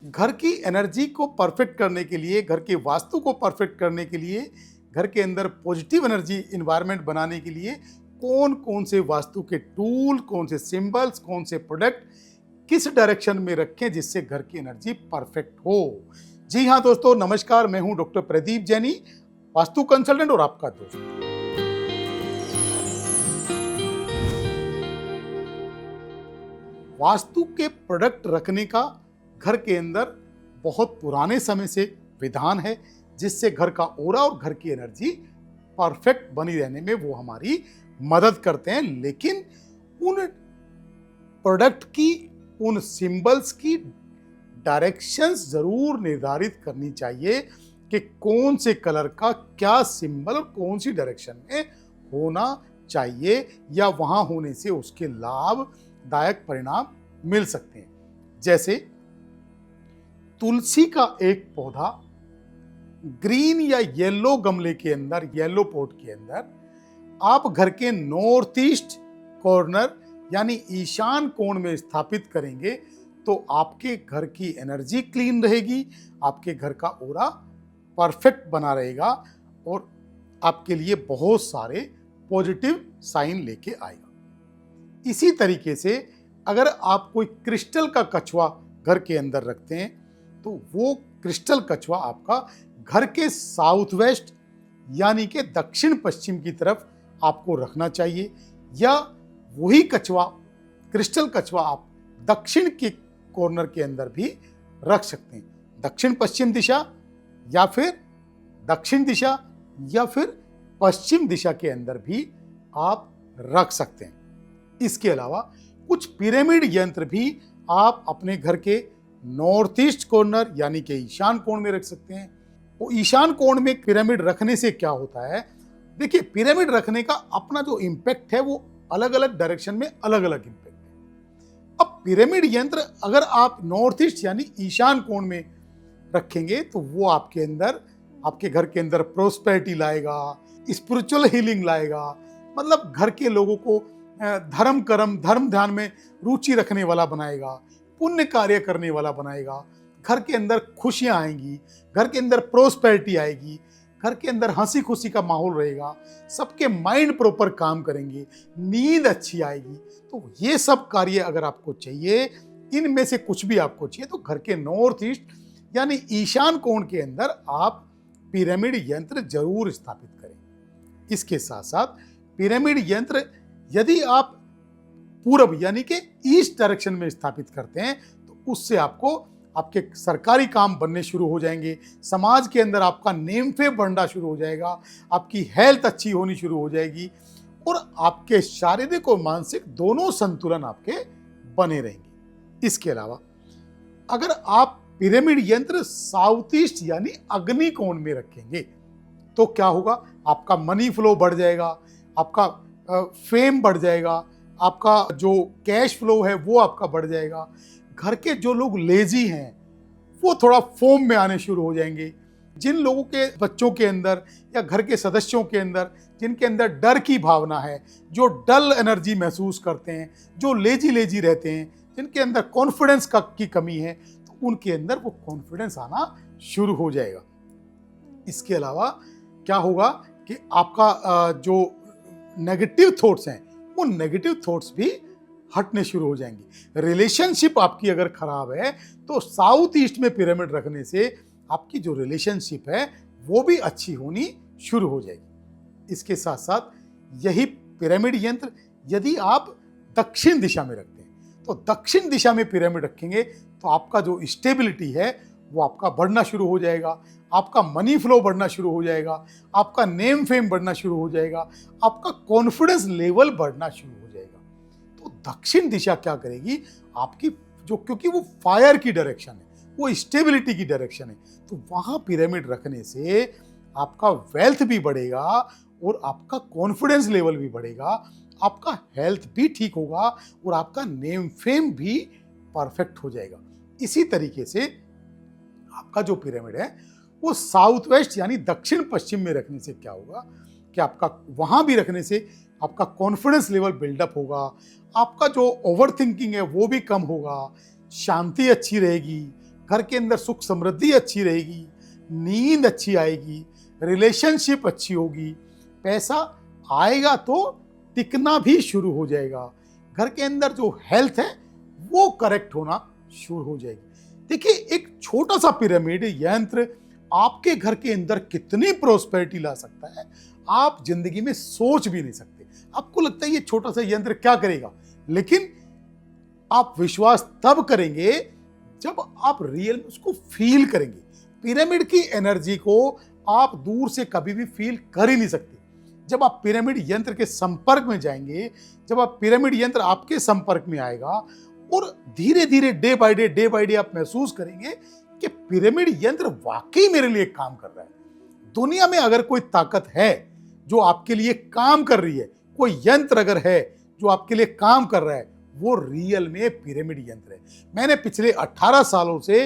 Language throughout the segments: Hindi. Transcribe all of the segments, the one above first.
घर की एनर्जी को परफेक्ट करने के लिए, घर के वास्तु को परफेक्ट करने के लिए, घर के अंदर पॉजिटिव एनर्जी इन्वायरमेंट बनाने के लिए कौन कौन से वास्तु के टूल, कौन से सिंबल्स, कौन से प्रोडक्ट किस डायरेक्शन में रखें जिससे घर की एनर्जी परफेक्ट हो। जी हाँ दोस्तों, नमस्कार। मैं हूं डॉक्टर प्रदीप जैनी, वास्तु कंसल्टेंट और आपका दोस्त। वास्तु के प्रोडक्ट रखने का घर के अंदर बहुत पुराने समय से विधान है, जिससे घर का ऑरा और घर की एनर्जी परफेक्ट बनी रहने में वो हमारी मदद करते हैं। लेकिन उन प्रोडक्ट की, उन सिंबल्स की डायरेक्शंस जरूर निर्धारित करनी चाहिए कि कौन से कलर का क्या सिंबल और कौन सी डायरेक्शन में होना चाहिए, या वहां होने से उसके लाभदायक परिणाम मिल सकते हैं। जैसे तुलसी का एक पौधा ग्रीन या येलो गमले के अंदर, येलो पॉट के अंदर आप घर के नॉर्थ ईस्ट कॉर्नर यानी ईशान कोण में स्थापित करेंगे तो आपके घर की एनर्जी क्लीन रहेगी, आपके घर का ऑरा परफेक्ट बना रहेगा और आपके लिए बहुत सारे पॉजिटिव साइन लेके आएगा। इसी तरीके से अगर आप कोई क्रिस्टल का कछुआ घर के अंदर रखते हैं तो वो क्रिस्टल कछुआ आपका घर के साउथ वेस्ट यानी कि दक्षिण पश्चिम की तरफ आपको रखना चाहिए, या वही कछुआ, क्रिस्टल कछुआ आप दक्षिण के कॉर्नर के अंदर भी रख सकते हैं। दक्षिण पश्चिम दिशा या फिर दक्षिण दिशा या फिर पश्चिम दिशा के अंदर भी आप रख सकते हैं। इसके अलावा कुछ पिरामिड यंत्र भी आप अपने घर के नॉर्थ ईस्ट कॉर्नर यानी कि ईशान कोण में रख सकते हैं। वो ईशान कोण में पिरामिड रखने से क्या होता है, देखिए पिरामिड रखने का अपना जो इम्पैक्ट है वो अलग अलग डायरेक्शन में अलग अलग इम्पैक्ट है। अब पिरामिड यंत्र अगर आप नॉर्थ ईस्ट यानी ईशान कोण में रखेंगे तो वो आपके अंदर, आपके घर के अंदर प्रोस्पेरिटी लाएगा, स्पिरिचुअल हीलिंग लाएगा, मतलब घर के लोगों को धर्म कर्म, धर्म ध्यान में रुचि रखने वाला बनाएगा, पुण्य कार्य करने वाला बनाएगा, घर के अंदर खुशियां आएंगी, घर के अंदर प्रोस्पेरिटी आएगी, घर के अंदर हंसी खुशी का माहौल रहेगा, सबके माइंड प्रॉपर काम करेंगे, नींद अच्छी आएगी। तो ये सब कार्य अगर आपको चाहिए, इनमें से कुछ भी आपको चाहिए, तो घर के नॉर्थ ईस्ट यानी ईशान कोण के अंदर आप पिरामिड यंत्र जरूर स्थापित करें। इसके साथ साथ पिरामिड यंत्र यदि आप पूर्व यानी कि ईस्ट डायरेक्शन में स्थापित करते हैं तो उससे आपको आपके सरकारी काम बनने शुरू हो जाएंगे, समाज के अंदर आपका नेम फेम बढ़ना शुरू हो जाएगा, आपकी हेल्थ अच्छी होनी शुरू हो जाएगी और आपके शारीरिक और मानसिक दोनों संतुलन आपके बने रहेंगे। इसके अलावा अगर आप पिरामिड यंत्र साउथ ईस्ट यानी अग्नि कोण में रखेंगे तो क्या होगा, आपका मनी फ्लो बढ़ जाएगा, आपका फेम बढ़ जाएगा, आपका जो कैश फ्लो है वो आपका बढ़ जाएगा। घर के जो लोग लेजी हैं वो थोड़ा फॉर्म में आने शुरू हो जाएंगे। जिन लोगों के बच्चों के अंदर या घर के सदस्यों के अंदर जिनके अंदर डर की भावना है, जो डल एनर्जी महसूस करते हैं, जो लेजी लेजी रहते हैं, जिनके अंदर कॉन्फिडेंस की कमी है, तो उनके अंदर वो कॉन्फिडेंस आना शुरू हो जाएगा। इसके अलावा क्या होगा कि आपका जो नेगेटिव थॉट्स हैं वो नेगेटिव थॉट्स भी हटने शुरू हो जाएंगी। रिलेशनशिप आपकी अगर खराब है तो साउथ ईस्ट में पिरामिड रखने से आपकी जो रिलेशनशिप है वो भी अच्छी होनी शुरू हो जाएगी। इसके साथ साथ यही पिरामिड यंत्र यदि आप दक्षिण दिशा में रखते हैं तो दक्षिण दिशा में पिरामिड रखेंगे तो आपका जो स्टेबिलिटी है वो आपका बढ़ना शुरू हो जाएगा, आपका मनी फ्लो बढ़ना शुरू हो जाएगा, आपका नेम फेम बढ़ना शुरू हो जाएगा, आपका कॉन्फिडेंस लेवल बढ़ना शुरू हो जाएगा। तो दक्षिण दिशा क्या करेगी, आपकी जो, क्योंकि वो फायर की डायरेक्शन है, वो स्टेबिलिटी की डायरेक्शन है, तो वहां पिरामिड रखने से आपका वेल्थ भी बढ़ेगा और आपका कॉन्फिडेंस लेवल भी बढ़ेगा, आपका हेल्थ भी ठीक होगा और आपका नेम फेम भी परफेक्ट हो जाएगा। इसी तरीके से आपका जो पिरामिड है वो साउथ वेस्ट यानी दक्षिण पश्चिम में रखने से क्या होगा कि आपका वहां भी रखने से आपका कॉन्फिडेंस लेवल बिल्डअप होगा, आपका जो ओवर थिंकिंग है वो भी कम होगा, शांति अच्छी रहेगी, घर के अंदर सुख समृद्धि अच्छी रहेगी, नींद अच्छी आएगी, रिलेशनशिप अच्छी होगी, पैसा आएगा तो टिकना भी शुरू हो जाएगा, घर के अंदर जो हेल्थ है वो करेक्ट होना शुरू हो जाएगी। देखिए, एक छोटा सा पिरामिड यंत्र आपके घर के अंदर कितनी प्रोस्पेरिटी ला सकता है, आप जिंदगी में सोच भी नहीं सकते। आपको लगता है ये छोटा सा यंत्र क्या करेगा, लेकिन आप विश्वास तब करेंगे जब आप रियल में उसको फील करेंगे। पिरामिड की एनर्जी को आप दूर से कभी भी फील कर ही नहीं सकते। जब आप पिरामिड यंत्र के संपर्क में जाएंगे, जब आप पिरामिड यंत्र आपके संपर्क में आएगा और धीरे धीरे डे बाय डे आप महसूस करेंगे कि पिरामिड यंत्र वाकई मेरे लिए काम कर रहा है। दुनिया में अगर कोई ताकत है जो आपके लिए काम कर रही है, कोई यंत्र अगर है जो आपके लिए काम कर रहा है, वो रियल में पिरामिड यंत्र है। मैंने पिछले 18 सालों से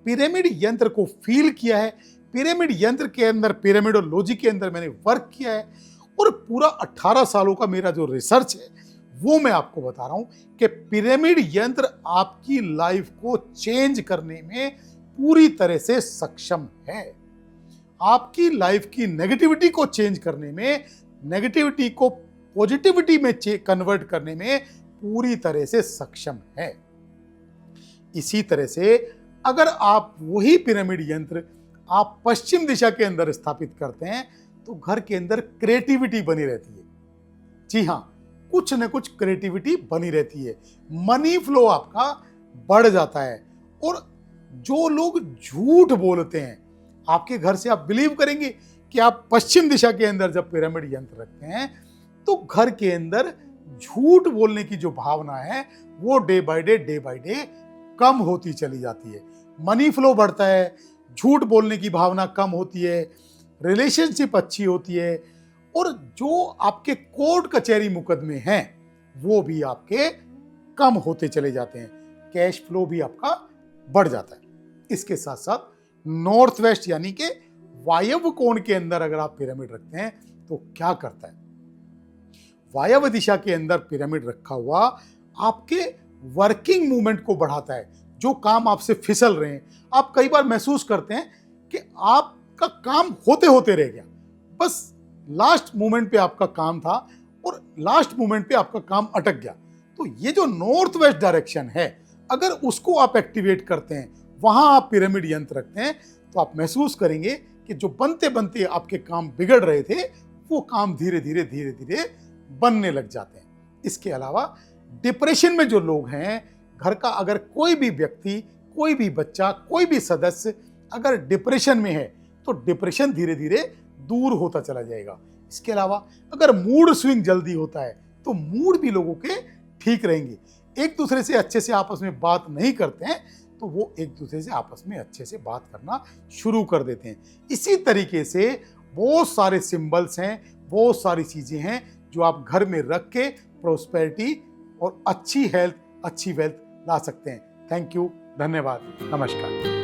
पिरामिड यंत्र को फील किया है, पिरामिड यंत्र के अंदर, पिरामिडोलॉजी के अंदर मैंने वर्क किया है और पूरा 18 सालों का मेरा जो रिसर्च है वो मैं आपको बता रहा हूं कि पिरामिड यंत्र आपकी लाइफ को चेंज करने में पूरी तरह से सक्षम है। आपकी लाइफ की नेगेटिविटी को चेंज करने में, नेगेटिविटी को पॉजिटिविटी में कन्वर्ट करने में पूरी तरह से सक्षम है। इसी तरह से अगर आप वही पिरामिड यंत्र आप पश्चिम दिशा के अंदर स्थापित करते हैं तो घर के अंदर क्रिएटिविटी बनी रहती है। जी हाँ, कुछ न कुछ क्रिएटिविटी बनी रहती है, मनी फ्लो आपका बढ़ जाता है। और जो लोग झूठ बोलते हैं आपके घर से, आप बिलीव करेंगे कि आप पश्चिम दिशा के अंदर जब पिरामिड यंत्र रखते हैं तो घर के अंदर झूठ बोलने की जो भावना है वो डे बाय डे कम होती चली जाती है। मनी फ्लो बढ़ता है, झूठ बोलने की भावना कम होती है, रिलेशनशिप अच्छी होती है और जो आपके कोर्ट कचहरी मुकदमे हैं वो भी आपके कम होते चले जाते हैं, कैश फ्लो भी आपका बढ़ जाता है। इसके साथ साथ नॉर्थ वेस्ट यानी कि वायव्य कोण के अंदर अगर आप पिरामिड रखते हैं तो क्या करता है, वायव्य दिशा के अंदर पिरामिड रखा हुआ आपके वर्किंग मूवमेंट को बढ़ाता है। जो काम आपसे फिसल रहे हैं, आप कई बार महसूस करते हैं कि आपका काम होते होते रह गया, बस लास्ट मोमेंट पे आपका काम था और लास्ट मोमेंट पे आपका काम अटक गया। तो ये जो नॉर्थ वेस्ट डायरेक्शन है, अगर उसको आप एक्टिवेट करते हैं, वहां आप पिरामिड यंत्र रखते हैं, तो आप महसूस करेंगे कि जो बनते बनते आपके काम बिगड़ रहे थे वो काम धीरे धीरे बनने लग जाते हैं। इसके अलावा डिप्रेशन में जो लोग हैं, घर का अगर कोई भी व्यक्ति, कोई भी बच्चा, कोई भी सदस्य अगर डिप्रेशन में है तो डिप्रेशन धीरे धीरे दूर होता चला जाएगा। इसके अलावा अगर मूड स्विंग जल्दी होता है तो मूड भी लोगों के ठीक रहेंगे। एक दूसरे से अच्छे से आपस में बात नहीं करते हैं तो वो एक दूसरे से आपस में अच्छे से बात करना शुरू कर देते हैं। इसी तरीके से बहुत सारे सिंबल्स हैं, बहुत सारी चीजें हैं जो आप घर में रख के प्रोस्पेरिटी और अच्छी हेल्थ, अच्छी वेल्थ ला सकते हैं। थैंक यू, धन्यवाद, नमस्कार।